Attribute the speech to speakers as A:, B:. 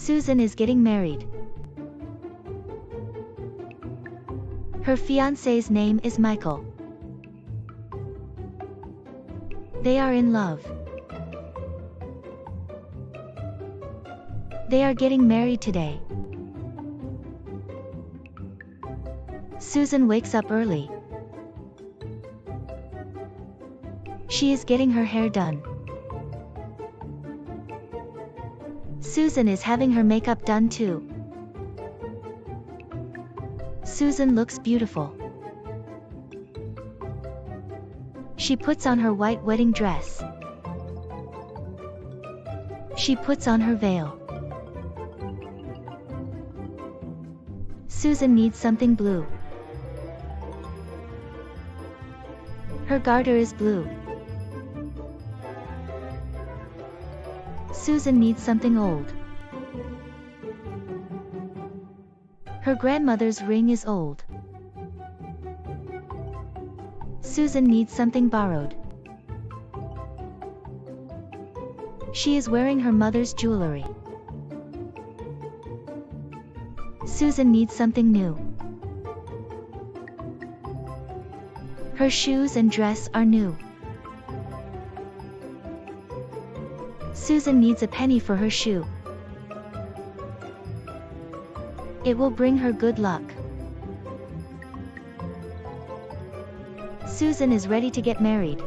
A: Susan is getting married. Her fiancé's name is Michael. They are in love. They are getting married today. Susan wakes up early. She is getting her hair done. Susan is having her makeup done too. Susan looks beautiful. She puts on her white wedding dress. She puts on her veil. Susan needs something blue. Her garter is blue. Susan needs something old. Her grandmother's ring is old. Susan needs something borrowed. She is wearing her mother's jewelry. Susan needs something new. Her shoes and dress are new. Susan needs a penny for her shoe. It will bring her good luck. Susan is ready to get married.